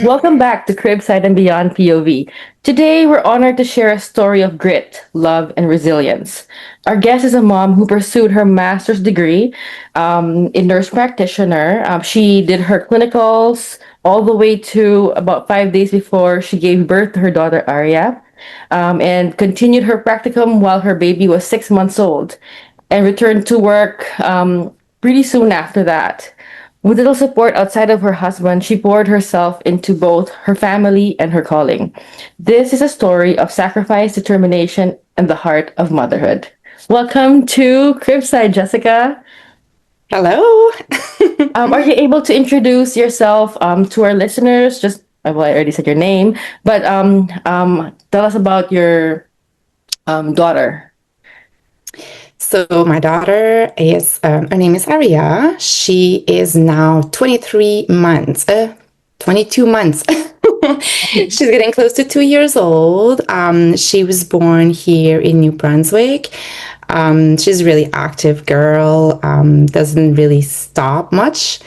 Welcome back to Cribside and Beyond POV. Today, we're honored to share a story of grit, love, and resilience. Our guest is a mom who pursued her master's degree in nurse practitioner. She did her clinicals all the way to about 5 days before she gave birth to her daughter, Aria, and continued her practicum while her baby was 6 months old, and returned to work pretty soon after that. With little support outside of her husband, she poured herself into both her family and her calling. This is a story of sacrifice, determination, and the heart of motherhood. Welcome to Cribside, Jessica. Hello. Are you able to introduce yourself to our listeners? Just well, I already said your name, but tell us about your daughter. So my daughter is her name is Aria. She is now 23 months, 22 months. She's getting close to 2 years old. She was born here in New Brunswick. She's a really active girl. Doesn't really stop much.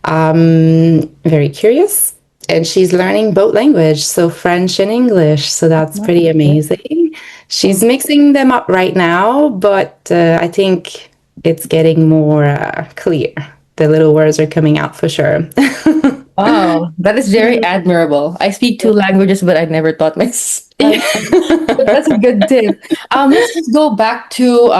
Very curious, and she's learning both language, so French and English. So that's pretty amazing. She's mixing them up right now, but I think it's getting more clear. The little words are coming out for sure. Wow, that is very admirable. I speak two languages, but I never taught myself. That's a good tip. Let's just go back to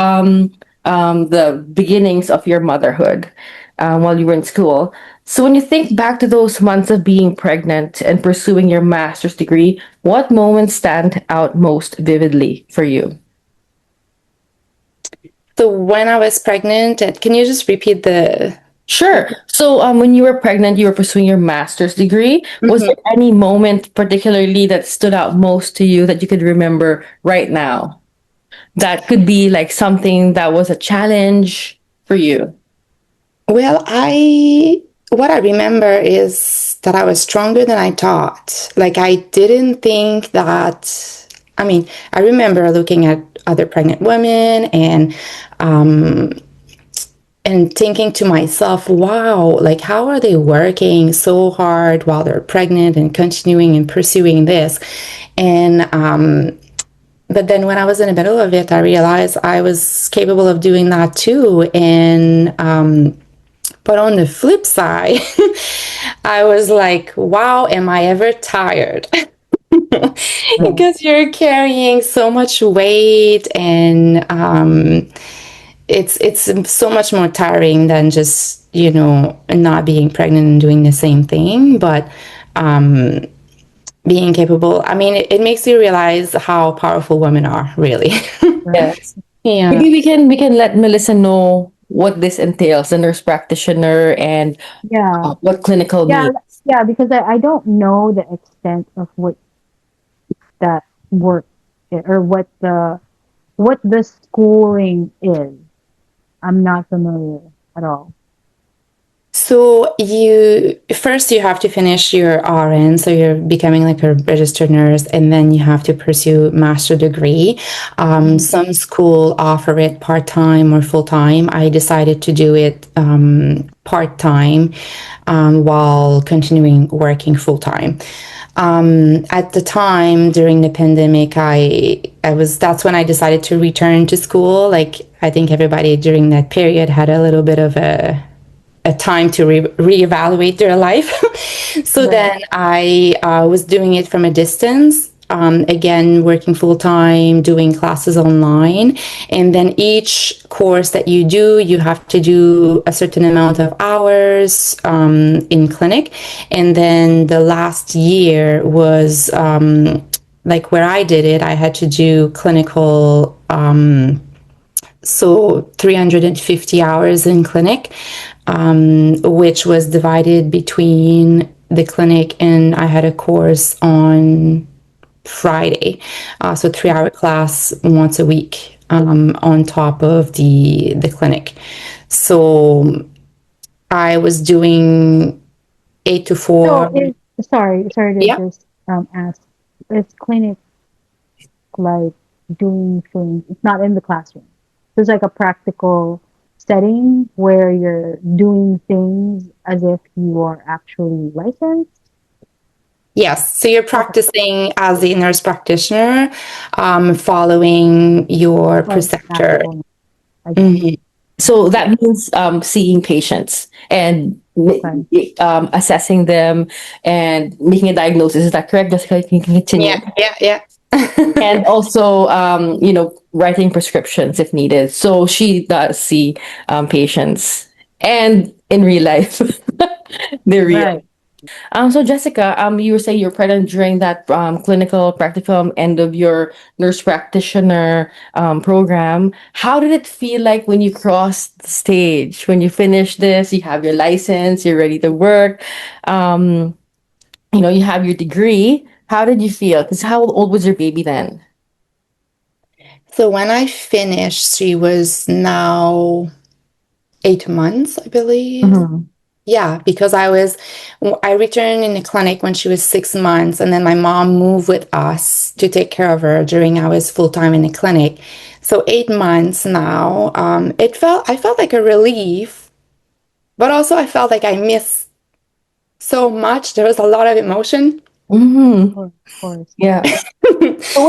the beginnings of your motherhood while you were in school. So, when you think back to those months of being pregnant and pursuing your master's degree, what moments stand out most vividly for you? So when I was pregnant, can you just repeat the? Sure. So, when you were pregnant, you were pursuing your master's degree. Was there Mhm. any moment particularly that stood out most to you that you could remember right now? That could be like something that was a challenge for you. Well, I what I remember is that I was stronger than I thought. Like I didn't think that. I mean, I remember looking at other pregnant women um, and thinking to myself, wow, like how are they working so hard while they're pregnant and continuing and pursuing this? And but then when I was in the middle of it, I realized I was capable of doing that too. And but on the flip side, I was like, wow, am I ever tired? Yeah. Because you're carrying so much weight and it's so much more tiring than just not being pregnant and doing the same thing, but being capable. I mean, it makes you realize how powerful women are, really. Yes. Yeah. Maybe we can let Melissa know what this entails, the nurse practitioner, and Yeah, what clinical yeah, means. yeah, because I don't know the extent of what that work or what the schooling is. I'm not familiar at all. So you have to finish your RN, so you're becoming like a registered nurse, and then you have to pursue master degree. Mhm. Some school offer it part time or full time. I decided to do it part time while continuing working full time. At the time during the pandemic, I was that's when I decided to return to school. Like I think everybody during that period had a little bit of a time to reevaluate their life. So Right. then I was doing it from a distance. Again, working full time, doing classes online. And then each course that you do, you have to do a certain amount of hours in clinic. And then the last year was like where I did it, I had to do clinical. So 350 hours in clinic, which was divided between the clinic and I had a course on Friday. So 3 hour class once a week on top of the clinic. So I was doing 8 to 4. So is sorry to Yeah. just ask, is clinic like doing things? It's not in the classroom. It's like a practical setting where you're doing things as if you are actually licensed. Yes, so you're Okay. practicing as a nurse practitioner, following your Oh, preceptor. example. I see. Mhm. So Okay. that means seeing patients and Okay. assessing them and making a diagnosis. Is that correct? Jessica, you can Yeah, continue. yeah, yeah. And also, writing prescriptions if needed. So she does see patients and in real life, they're real. Right. So Jessica, you were saying you're pregnant during that clinical practicum end of your nurse practitioner program. How did it feel like when you crossed the stage? When you finish this, you have your license, you're ready to work. Um, you have your degree. How did you feel? Because how old was your baby then? So when I finished, she was now 8 months, I believe. Mhm. Yeah, because I returned in the clinic when she was 6 months, and then my mom moved with us to take care of her during I was full time in the clinic. So 8 months now. I felt like a relief, but also I felt like I missed so much. There was a lot of emotion. Mm-hmm. Of course. Yeah. So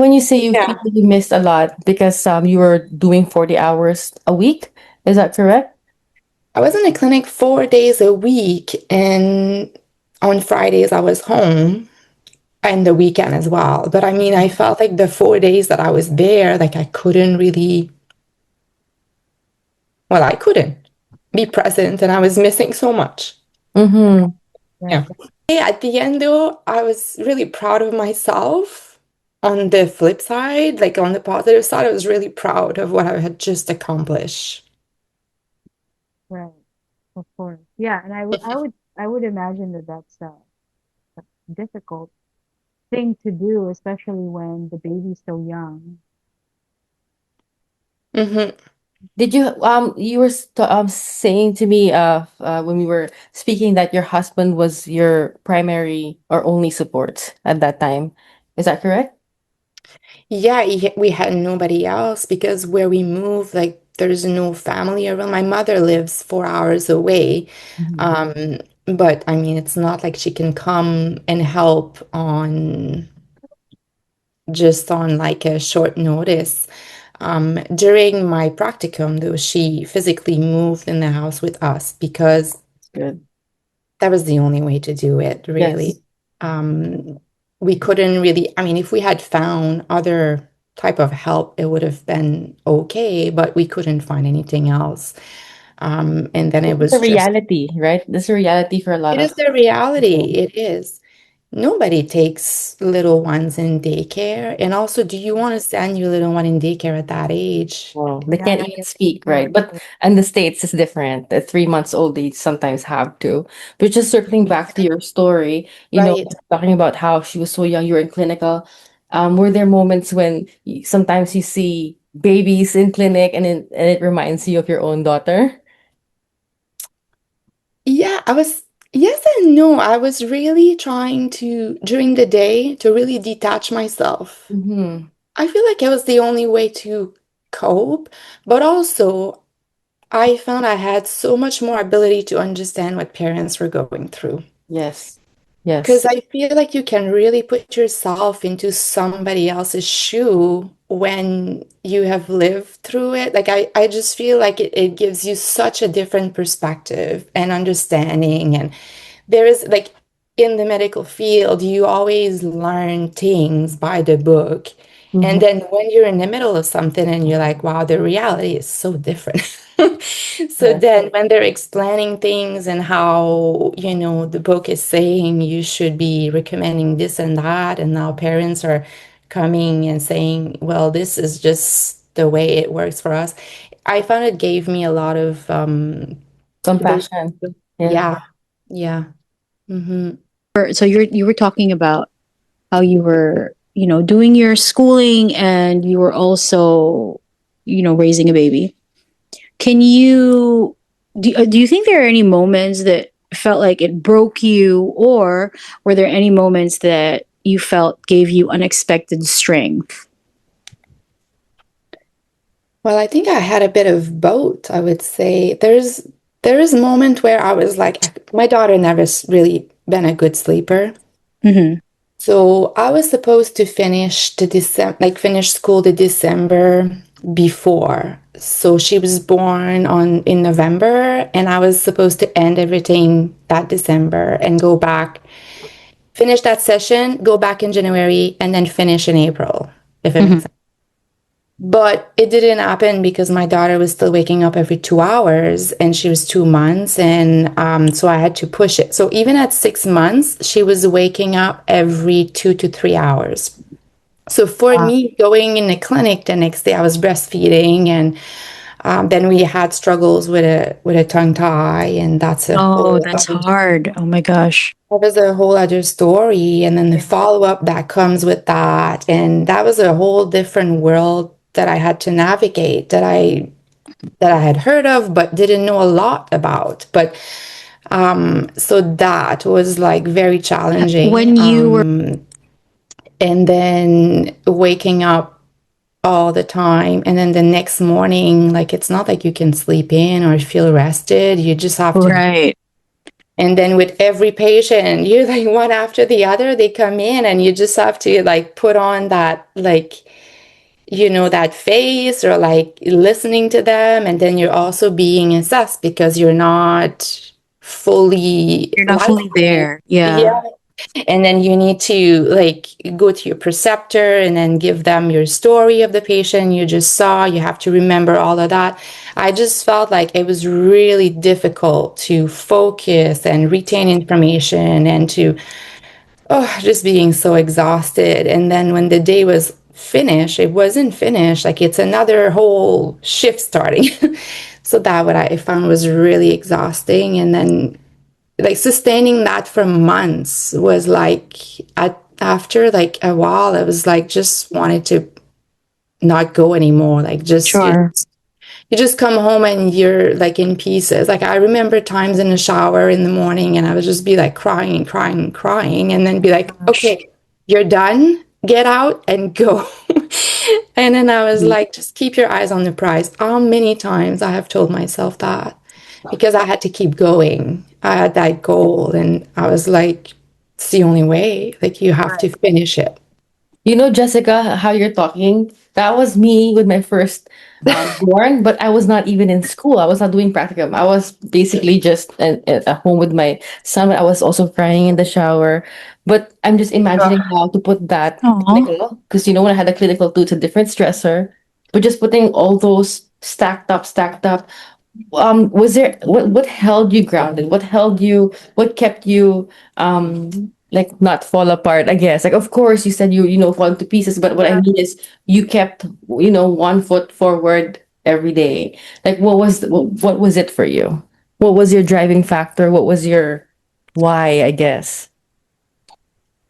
when you say you feel Yeah. that you missed a lot because you were doing 40 hours a week, is that correct? I was in the clinic 4 days a week, and on Fridays I was home and the weekend as well. But I mean, I felt like the 4 days that I was there, like I couldn't really, well, I couldn't be present and I was missing so much. Mm-hmm. Right. Yeah. Hey, at the end, though, I was really proud of myself. On the flip side, like on the positive side, I was really proud of what I had just accomplished. Right. Of course. Yeah. And I would imagine that that's a difficult thing to do, especially when the baby's so young. Hmm. Did you were saying to me when we were speaking that your husband was your primary or only support at that time. Is that correct? Yeah, we had nobody else because where we moved, like there's no family around. My mother lives 4 hours away. Mhm. Um, but I mean, it's not like she can come and help on just on like a short notice. During my practicum, though, she physically moved in the house with us because Good. that was the only way to do it, Yes. really. Um, we couldn't really, I mean, if we had found other type of help, it would have been okay, but we couldn't find anything else. And then This it is a was just, reality, right? This is a reality for a lot it is of the reality. people. It is. Nobody takes little ones in daycare. And also, do you want to send your little one in daycare at that age? Well, they Yeah. can't even speak, Right. right? But in the States, it's different. At 3 months old, they sometimes have to. But just circling back to your story, Right. talking about how she was so young, you were in clinical. Were there moments when sometimes you see babies in clinic and it reminds you of your own daughter? Yeah, yes and no. I was really trying to, during the day, to really detach myself. Mm-hmm. I feel like it was the only way to cope, but also I found I had so much more ability to understand what parents were going through. Yes. Because Yes. I feel like you can really put yourself into somebody else's shoe when you have lived through it. Like I just feel like it gives you such a different perspective and understanding. And there is like in the medical field, you always learn things by the book. And Mm-hmm. then when you're in the middle of something and you're like, wow, the reality is so different. So Yes. then when they're explaining things and how, the book is saying you should be recommending this and that, and now parents are coming and saying, well, this is just the way it works for us. I found it gave me a lot of those, Compassion. Yeah. yeah, yeah. Hmm. So you were talking about how you were, doing your schooling and you were also, raising a baby. Can you do you think there are any moments that felt like it broke you, or were there any moments that you felt gave you unexpected strength? Well, I think I had a bit of both, I would say. There is a moment where I was like, my daughter never really been a good sleeper. Mm-hmm. So I was supposed to finish finish school the December before. So she was born in November, and I was supposed to end everything that December and go back, finish that session, go back in January, and then finish in April, if it Mm-hmm. makes sense. But it didn't happen because my daughter was still waking up every 2 hours and she was 2 months. And so I had to push it. So even at 6 months, she was waking up every 2 to 3 hours. So for Wow. me, going in the clinic the next day, I was breastfeeding, and then we had struggles with a tongue tie, and Oh, that's hard. Oh my gosh. that was a whole other story. And then the follow up that comes with that, and that was a whole different world that I had to navigate, that I had heard of but didn't know a lot about. But so that was like very challenging. When you were And then waking up all the time, and then the next morning, like it's not like you can sleep in or feel rested. You just have to. right, And then with every patient, you're like one after the other, they come in, and you just have to like put on that, like, that face, or like listening to them. And then you're also being assessed because you're not fully you're not fully licensed. there. Yeah. Yeah. And then you need to like go to your preceptor and then give them your story of the patient you just saw. You have to remember all of that. I just felt like it was really difficult to focus and retain information, and to, just being so exhausted. And then when the day was finished, it wasn't finished. Like it's another whole shift starting. So that what I found was really exhausting. And then like sustaining that for months was like, after like a while, I was like just wanted to not go anymore. Like just Sure. you just come home and you're like in pieces. Like I remember times in the shower in the morning, and I would just be like crying and crying and crying, and then be like, Gosh. okay, you're done, get out and go. And then I was like, just keep your eyes on the prize. How many times I have told myself that, because I had to keep going. I had that goal, and I was like, it's the only way. Like you have to finish it. You know, Jessica, how you're talking, that was me with my first born, but I was not even in school. I was not doing practicum. I was basically just at home with my son. I was also crying in the shower. But I'm just imagining how to put that Oh, clinical, because when I had a clinical too, it's a different stressor. But just putting all those stacked up. Was there what held you grounded? What kept you like not fall apart, I guess? Like of course you said you fall to pieces, but what I mean is you kept, one foot forward every day. Like what was it for you? What was your driving factor? What was your why, I guess?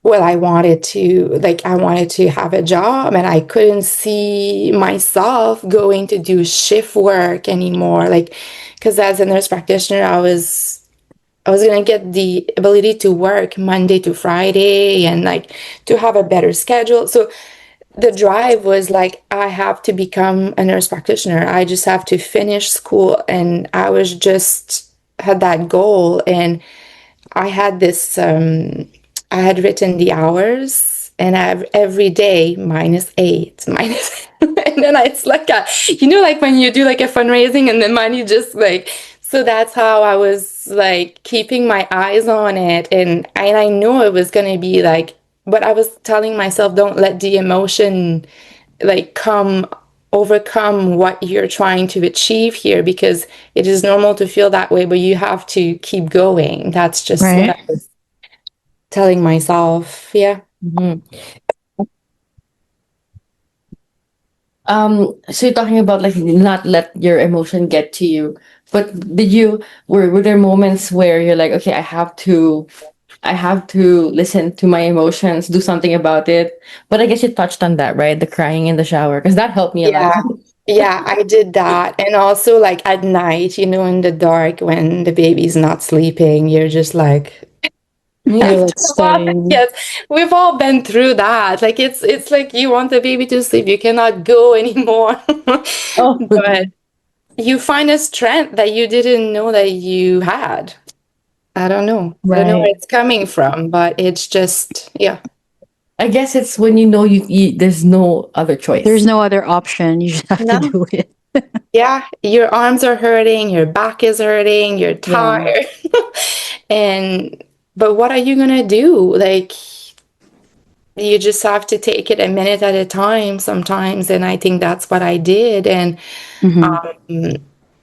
Well, I wanted to have a job, and I couldn't see myself going to do shift work anymore. Like, because as a nurse practitioner, I was gonna get the ability to work Monday to Friday, and like to have a better schedule. So the drive was like, I have to become a nurse practitioner. I just have to finish school, and I was just had that goal. And I had this, I had written the hours, and I have every day -8, minus, and then it's like like when you do like a fundraising and the money just like, so that's how I was like keeping my eyes on it. And I know it was going to be like, but I was telling myself, don't let the emotion like overcome what you're trying to achieve here, because it is normal to feel that way, but you have to keep going. That's just what right. I was telling myself. Yeah. Mhm. So you're talking about like not let your emotion get to you, but were there moments where you're like, okay, I have to listen to my emotions, do something about it. But I guess you touched on that, right? The crying in the shower, because that helped me a lot. Yeah. Yeah, I did that. And also like at night, in the dark when the baby's not sleeping, you're just like, You're Yeah. after like a while, studying. yes, we've all been through that. Like it's like you want the baby to sleep, you cannot go anymore. Oh, But you find a strength that you didn't know that you had. I don't know. I don't know where Right. it's coming from, but it's just, yeah. I guess it's when you know there's no other choice. There's no other option. You just have to No. do it. Yeah, your arms are hurting, your back is hurting, you're Yeah. tired. And but what are you gonna do? Like you just have to take it a minute at a time sometimes, and I think that's what I did. And Hmm. um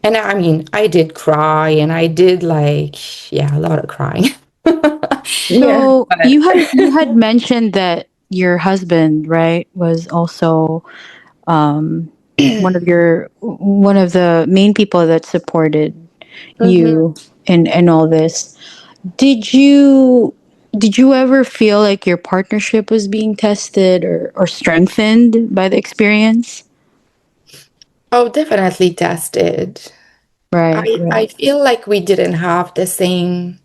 and I mean, I did cry and I did like yeah, a lot of crying. Yeah. So But you had mentioned that your husband, right, was also um, one of the main people that supported Mhm. you in all this. Did you did you ever feel like your partnership was being tested or strengthened by the experience? Oh, definitely tested. Right, I right. feel like we didn't have the same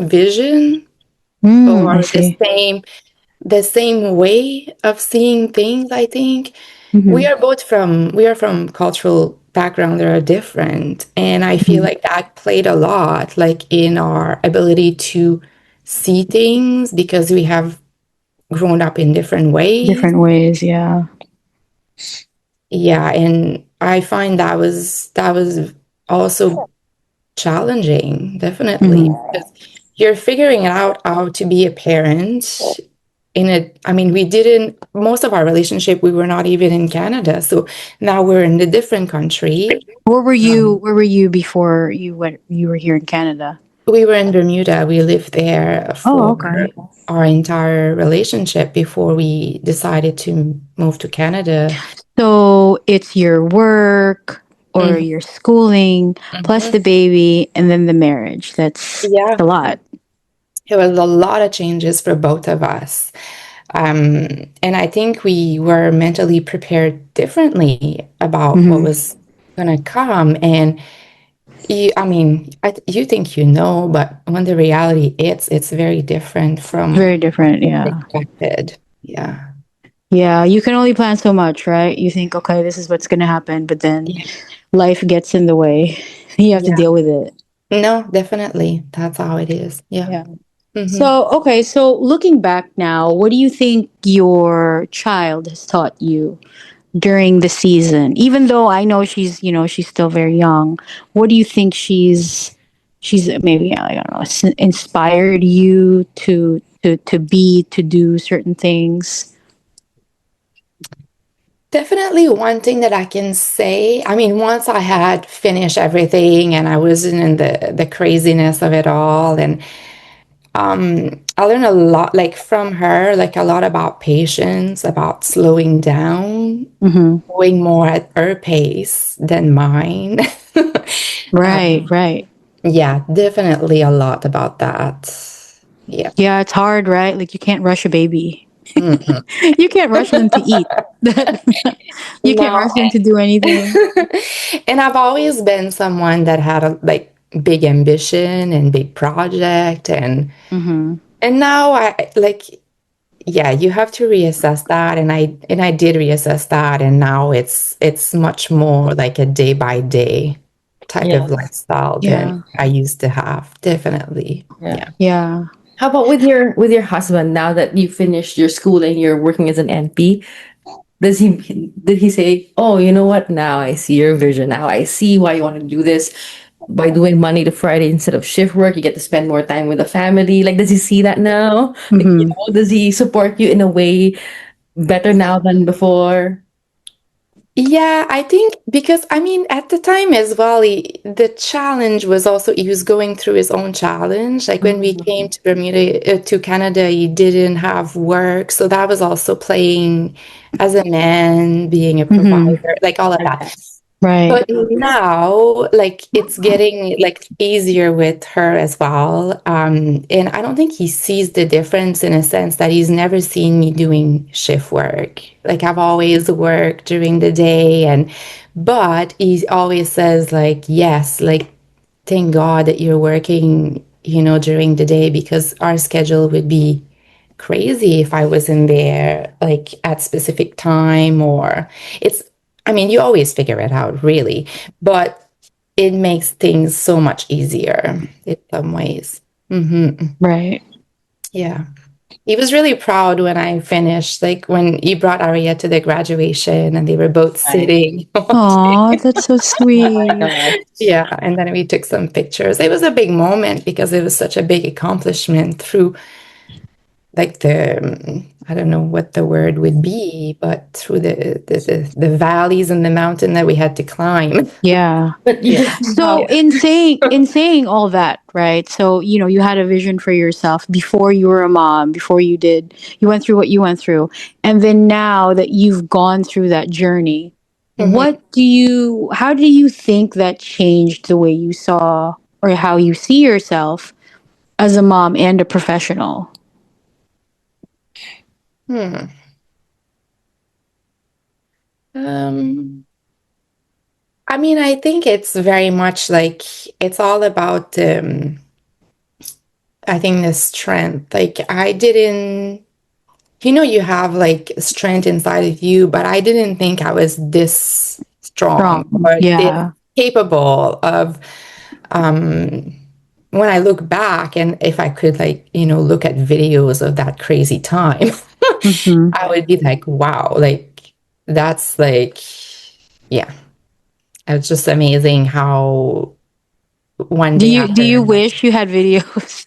vision I or see. the same way of seeing things, I think. Hmm. We are from cultural background that are different. And I feel Hmm. like that played a lot, like in our ability to see things because we have grown up in different ways. Different ways, yeah. Yeah, and I find that was also challenging, definitely, Hmm. because you're figuring out how to be a parent in a, I mean, we didn't, most of our relationship, we were not even in Canada. So now we're in a different country. Where were you before you were here in Canada? We were in Bermuda. We lived there Oh, for okay. our entire relationship before we decided to move to Canada. So it's your work or Mhm, your schooling plus mhm. the baby and then the marriage. That's Yeah, a lot. it was a lot of changes for both of us. And I think we were mentally prepared differently about what Hmm. was going to come. And I mean, you think you know, but when the reality it's very different from Very different, yeah. expected. Yeah. Yeah, you can only plan so much, right? You think, okay, this is what's going to happen, but then Yeah. life gets in the way. You have to Yeah. deal with it. No, definitely. That's how it is. Yeah. Yeah. Hmm. So, okay, so looking back now, what do you think your child has taught you during the season? Even though I know she's still very young, what do you think she's maybe I don't know, inspired you to do certain things? Definitely one thing that I can say, I mean, once I had finished everything and I wasn't in the craziness of it all, and I learned a lot like from her, like a lot about patience, about slowing down, Mm-hmm. going more at her pace than mine. Right, right. Yeah, definitely a lot about that. Yeah. Yeah, it's hard, right? Like you can't rush a baby. Mhm. You can't rush them to eat. You can't No. rush them to do anything. And I've always been someone that had a like big ambition and big project Mm-hmm. and now I like yeah, you have to reassess that and I did reassess that and now it's much more like a day by day type of Yes. lifestyle than Yeah. I used to have. Definitely. Yeah. Yeah. Yeah. How about with your husband now that you finished your school and you're working as an NP? Did he say, "Oh, you know what? Now I see your vision. Now I see why you want to do this. By doing Monday to Friday instead of shift work, you get to spend more time with the family." Like, does he see that now? Like, Mm-hmm. does he support you in a way better now than before? Yeah, I think because I mean at the time as well, the challenge was also he was going through his own challenge. Like when we came to Bermuda to Canada, he didn't have work, so that was also playing as a man, being a Mm-hmm. provider, like all of that. Yes. Right. But now, like it's getting like easier with her as well. And I don't think he sees the difference in a sense that he's never seen me doing shift work. Like I've always worked during the day but he always says like, yes, like thank God that you're working, during the day because our schedule would be crazy if I wasn't there like at specific time or it's I mean you always figure it out really, but it makes things so much easier in some ways. Right. Yeah. He was really proud when I finished, like when he brought Aria to the graduation and they were both Right. sitting. Oh, that's so Oh my sweet. gosh. Yeah, and then we took some pictures. It was a big moment because it was such a big accomplishment through like I don't know what the word would be, but through the valleys and the mountain that we had to climb. Yeah. But you Yeah. just see So how in saying all that, right? So, you had a vision for yourself before you were a mom, before you went through what you went through. And then now that you've gone through that journey, Mhm. how do you think that changed the way you saw or how you see yourself as a mom and a professional? Hmm. Um, I mean, I think it's very much like it's all about I think the strength. Like I didn't, you have like strength inside of you, but I didn't think I was this strong Strong. or this Yeah. capable of um when I look back and if I could like, look at videos of that crazy time, Hmm. I would be like, wow, like that's like, yeah, it's just amazing how one Do day you do after you another. wish you had videos?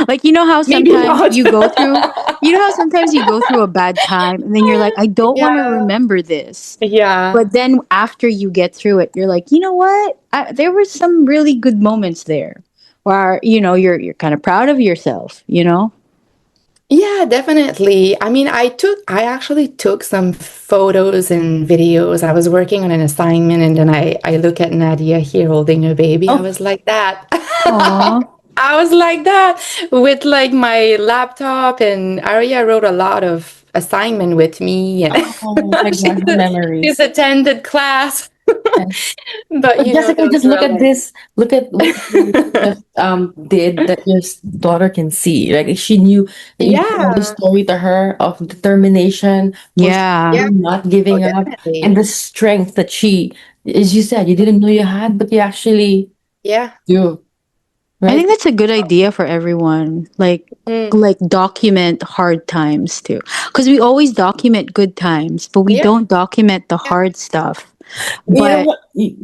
Like how maybe sometimes not. you go through how sometimes you go through a bad time and then you're like, I don't want to Yeah, remember this. yeah. But then after you get through it, you're like, you know what? There were some really good moments there where you're kind of proud of yourself. Yeah, definitely. I mean, I actually took some photos and videos. I was working on an assignment and then I look at Nadia here holding her baby. I Oh, was like that. Aw. I was like that with like my laptop and Aria wrote a lot of assignment with me and oh my gosh, the she's memories. attended class. But But Jessica, those just were look at like this. Look at what you just did that your daughter can see. Like she knew that you told the yeah. story to her of determination, Yeah. Yeah. not Oh, giving up, and definitely. the strength that she, as you said, you didn't know you had, but you actually Yeah. do. I Right? think that's a good idea for everyone. Mm. Like document hard times too. Because we always document good times, but we Yeah. don't document the hard stuff. You know But what,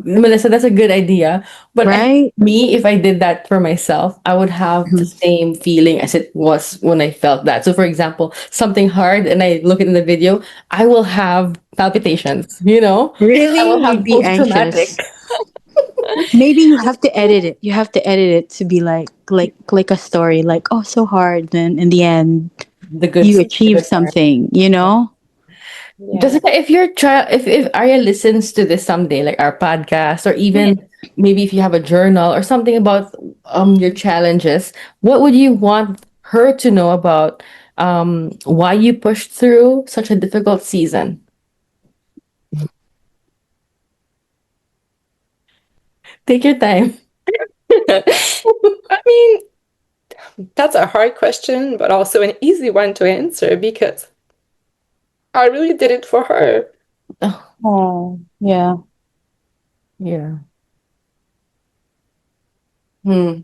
Melissa, that's a good idea. But I think right? me, if I did that for myself, I would have the Mhm. same feeling as it was when I felt that. So, for example, something hard and I look in the video, I will have palpitations, I will Really? have You'd be post traumatic, anxious. Maybe you have to edit it. You have to edit it to be like a story, like, oh, so hard. Then in the end, the good, you the achieve good part. something. Yeah. Jessica, if your child, if Arya listens to this someday, like our podcast, or Mm. even maybe if you have a journal or something about your challenges, what would you want her to know about why you pushed through such a difficult season? Take your time. I mean, that's a hard question, but also an easy one to answer because I really did it for her. Oh, Oh, yeah. yeah. Hmm.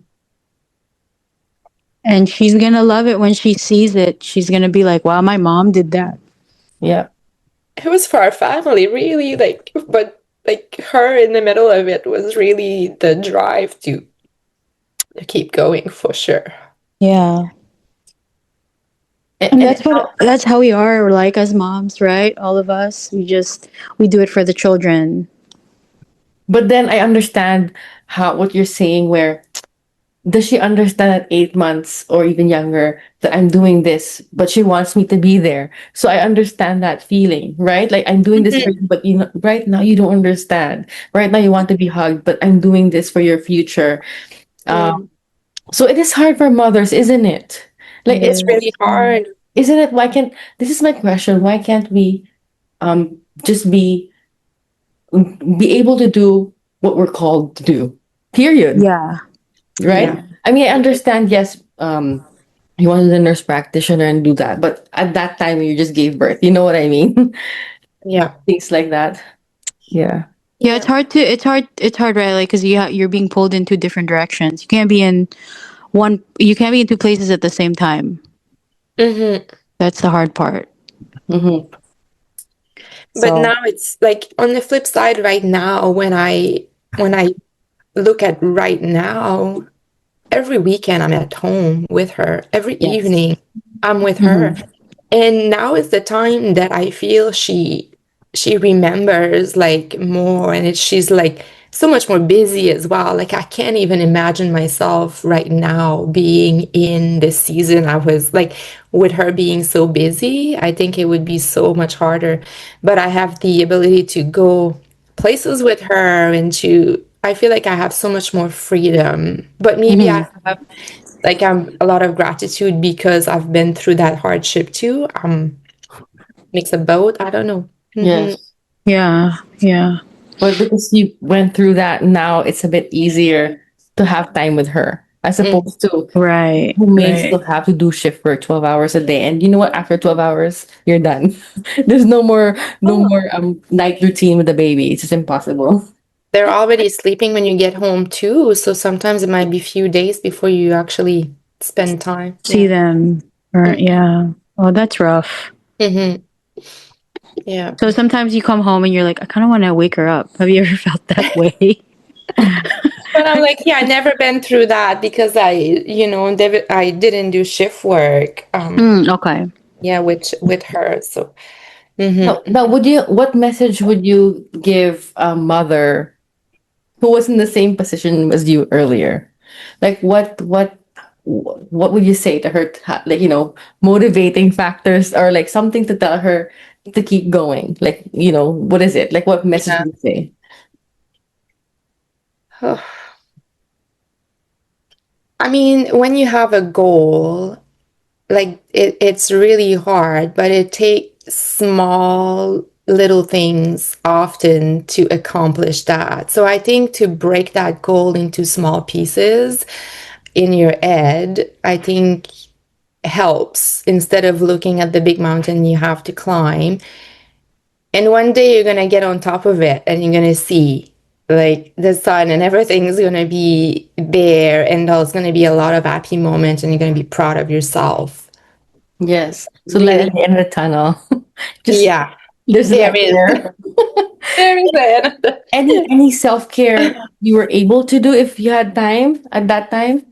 And she's gonna love it when she sees it. She's gonna be like, wow, my mom did that. Yeah. It was for our family, really, like, but like her in the middle of it was really the drive to keep going for sure. Yeah. And, And and that's how we are like as moms, right? All of us. We do it for the children. but then I understand how what you're saying. Where does she understand at 8 months or even younger that I'm doing this, but she wants me to be there? So I understand that feeling, right? Like I'm doing this for Mhm. you, but right now you don't understand. Right now you want to be hugged, but I'm doing this for your future. Um, Mm. so it is hard for mothers, isn't it? Like, It It's really is. hard. isn't it? Why can't this is my question? Why can't we just be able to do what we're called to do? Period. Yeah. Right? Yeah. Yeah. I mean, I understand, yes, you wanted a nurse practitioner and do that, but at that time you just gave birth. You know what I mean? Yeah. Things like that. Yeah. Yeah, Yeah. it's hard, right? Like, because you're being pulled in two different directions. You can't be in you can't be in two places at the same time. Hmm. That's the hard part. Mm-hmm. But So, now it's like on the flip side right now when I look at right now, every weekend I'm at home with her. Every yes. evening I'm with her. Mm-hmm. And now is the time that I feel she remembers like more, and she's like so much more busy as well. Like I can't even imagine myself right now being in this season. I was like with her being so busy, I think it would be so much harder. But I have the ability to go places with her and to I feel like I have so much more freedom. But maybe I Mm-hmm. have like a lot of gratitude because I've been through that hardship too. Mix of both. I don't know. Hmm. Yes. Yeah. Yeah. But because you went through that, now it's a bit easier to have time with her as Mm. opposed to Right. who may Right. still have to do shift work 12 hours a day. And you know what? After 12 hours, you're done. There's no Oh, more night routine with the baby. It's just impossible. they're already sleeping when you get home too, so sometimes it might be a few days before you actually spend time. See Yeah. them. Right. Yeah. Oh, that's rough. Mm-hmm. Yeah. So sometimes you come home and you're like, I kind of want to wake her up. Have you ever felt that way? But I'm like, yeah, I never been through that because I didn't do shift work. Okay. Yeah, with her. So, hmm. Now, what message would you give a mother who was in the same position as you earlier? Like, what would you say to her? Like, motivating factors or like something to tell her to keep going. Like, what is it? Like, what message Yeah. would you say? I mean, when you have a goal, like it's really hard, but it takes small little things often to accomplish that. So I think to break that goal into small pieces in your head, I think helps instead of looking at the big mountain you have to climb. And one day you're gonna get on top of it and you're gonna see like the sun and everything's gonna be there and there's gonna be a lot of happy moments and you're gonna be proud of yourself. Yes. So light Really. at the end of the tunnel. Just Yeah, there's a there light is. there. There is it. Any self-care you were able to do if you had time at that time?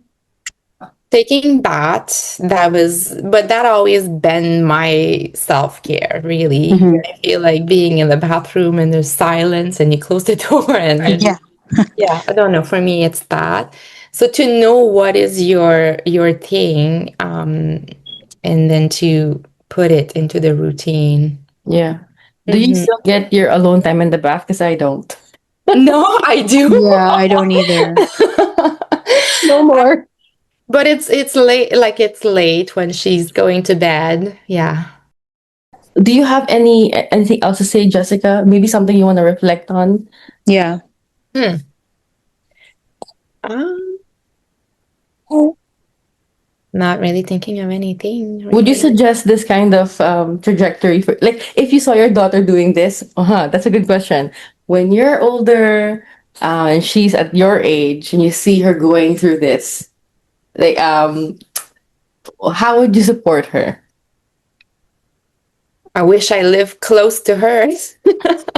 Taking baths, but that always been my self-care, really. Hmm. I feel like being in the bathroom and there's silence and you close the door and Yeah. yeah, I don't know. For me, it's that. So to know what is your thing, and then to put it into the routine. Yeah. Do you Hmm. still get your alone time in the bath? Because I don't. No, I do. Yeah, I don't either. No more. But it's late, like it's late when she's going to bed. Yeah. Do you have anything else to say, Jessica? Maybe something you want to reflect on? Yeah. Hmm. Um, not really thinking of anything, Would you really. suggest this kind of trajectory for, like, if you saw your daughter doing this? That's a good question. When you're older, and she's at your age, and you see her going through this, like, how would you support her? I wish I lived close to her.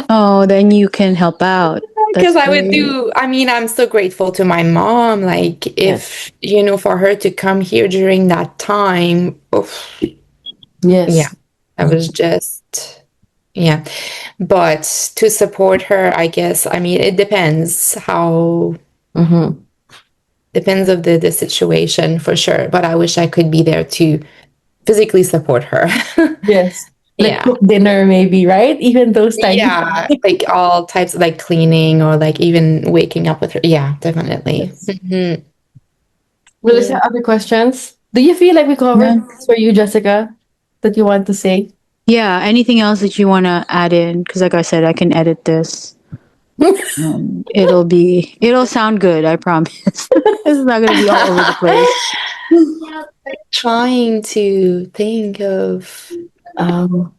Oh, then you can help out. That's Because I would great. do, I mean, I'm so grateful to my mom. Like, Yes. if, for her to come here during that time, oof, yeah, Yes. I was just, yeah. But to support her, I guess, I mean, it Mm-hmm. depends of the situation for sure. But I wish I could be there to physically support her. Yes. Like Yeah. cook dinner, maybe, right? Even those tiny. Yeah, like all types of like cleaning or like even waking up with her. Yeah, definitely. Yes. Mhm. Melissa, Yeah. other questions? Do you feel like we covered Yeah. things for you, Jessica, that you want to say? Yeah. Anything else that you want to add in? Because, like I said, I can edit this. It'll sound good. I promise. It's not gonna be all over the place. Trying to think of. um,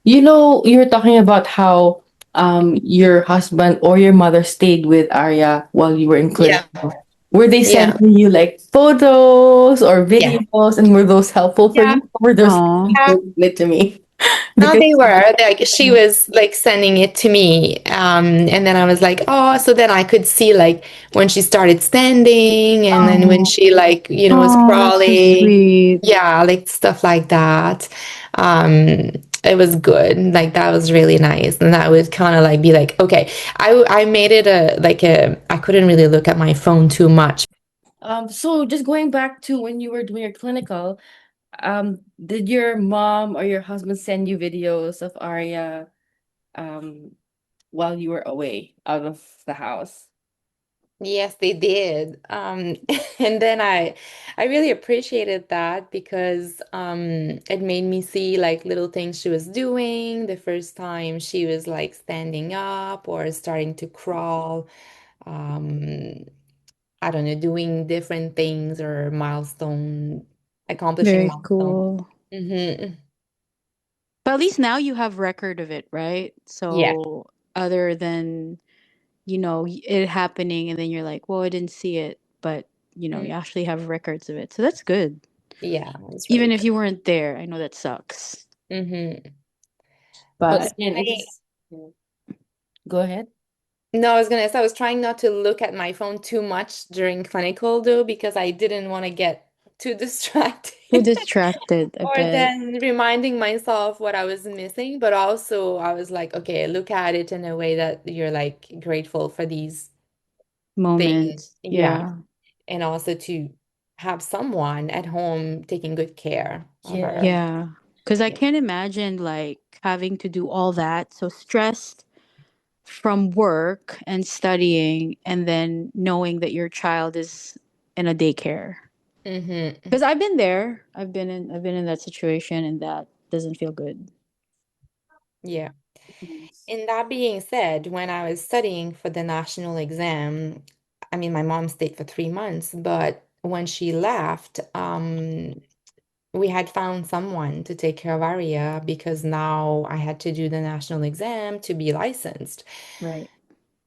you were talking about how your husband or your mother stayed with Arya while you were in Yeah. clinical. Were they Yeah. sending you like photos or Yeah. videos, and were those helpful for Yeah. you? Or were those Oh, Yeah. it to me? No, Because they were like she was like sending it to me, and then I was like, oh, so then I could see like when she started standing, and then when oh, she like was oh, that's so crawling, sweet. yeah, like stuff like that. It was good, like that was really nice, and that would kind of like be like, okay, I made it a like a I couldn't really look at my phone too much. so just going back to when you were doing your clinical, did your mom or your husband send you videos of Arya um while you were away out of the house? Yes, they did. And then I really appreciated that because it made me see like little things she was doing. The first time she was like standing up or starting to crawl. Um, I don't know, doing different things or accomplishing Very milestone. cool. Hmm. But at least now you have record of it, right? Yeah. So other than, it happening and then you're like, well, I didn't see it, but Mm. you actually have records of it. So that's good. Yeah, it was really Even if good. you weren't there, I know that sucks. Hmm. But But again, it is. Yeah. Go ahead. No, I was gonna say I was trying not to look at my phone too much during clinical though, because I didn't want to get too too distracted. distracted, I Or bet. then reminding myself what I was missing, but also I was like, okay, look at it in a way that you're like grateful for these things. Moments. Yeah. Yeah. And also to have someone at home taking good care of her. Yeah. Yeah. Because I Yeah. can't imagine like having to do all that. So stressed from work and studying, and then knowing that your child is in a daycare. Hmm. Because I've been there. I've been in that situation, and that doesn't feel good. Yeah. Yes. And that being said, when I was studying for the national exam, I mean, my mom stayed for 3 months, but when she left, we had found someone to take care of Aria because now I had to do the national exam to be licensed. Right.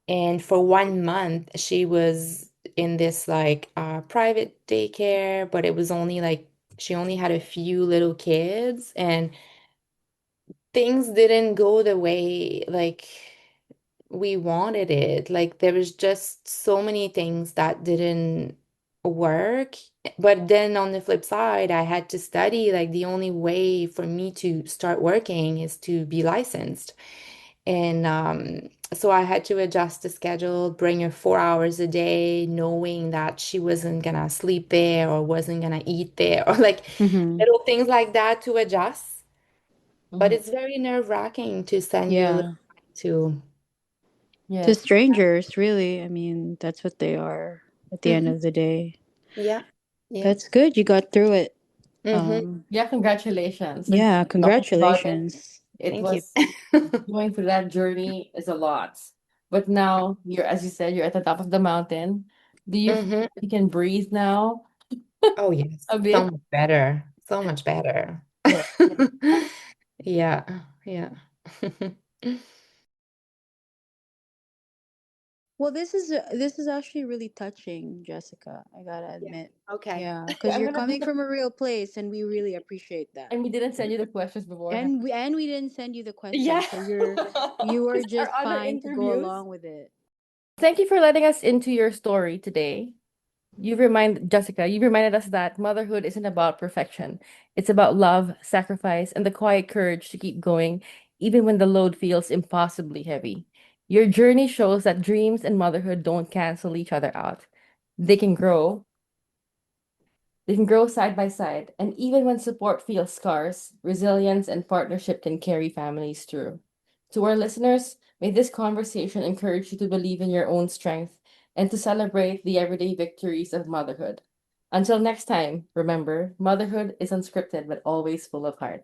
And for 1 month, she was in this like private daycare, but it was only like she only had a few little kids, and things didn't go the way like we wanted it. Like there was just so many things that didn't work. But then on the flip side, I had to study. Like the only way for me to start working is to be licensed. And so I had to adjust the schedule, bring her 4 hours a day, knowing that she wasn't gonna sleep there or wasn't gonna eat there, or like Mm-hmm. little things like that to adjust. But Mhm. it's very nerve-wracking to send your little Yeah. to. To Yes. strangers, really. I mean, that's what they are at the end Mhm. of the day. Yeah. Yeah. That's good. You got through it. Hmm. Yeah, congratulations. Since Yeah. we're talking about it, Congratulations. it Thank you. was going through that journey is a lot. But now you're, as you said, you're at the top of the mountain. Do you feel Hmm. like you can breathe now Oh, yes. a So bit? much better. So much better. Yeah. Yeah. Yeah. Well, this is actually really touching, Jessica. I gotta Yeah. admit. Okay. Yeah, because I'm you're gonna coming put the from a real place, and we really appreciate that. and we didn't send you the questions beforehand. And we didn't send you the Yeah. question, so you are Because our just other fine to go interviews. along with it. Thank you for letting us into your story today. You reminded us that motherhood isn't about perfection. It's about love, sacrifice, and the quiet courage to keep going, even when the load feels impossibly heavy. Your journey shows that dreams and motherhood don't cancel each other out. They can grow, they can grow side by side, and even when support feels scarce, resilience and partnership can carry families through. To our listeners, may this conversation encourage you to believe in your own strength and to celebrate the everyday victories of motherhood. Until next time, remember, motherhood is unscripted but always full of heart.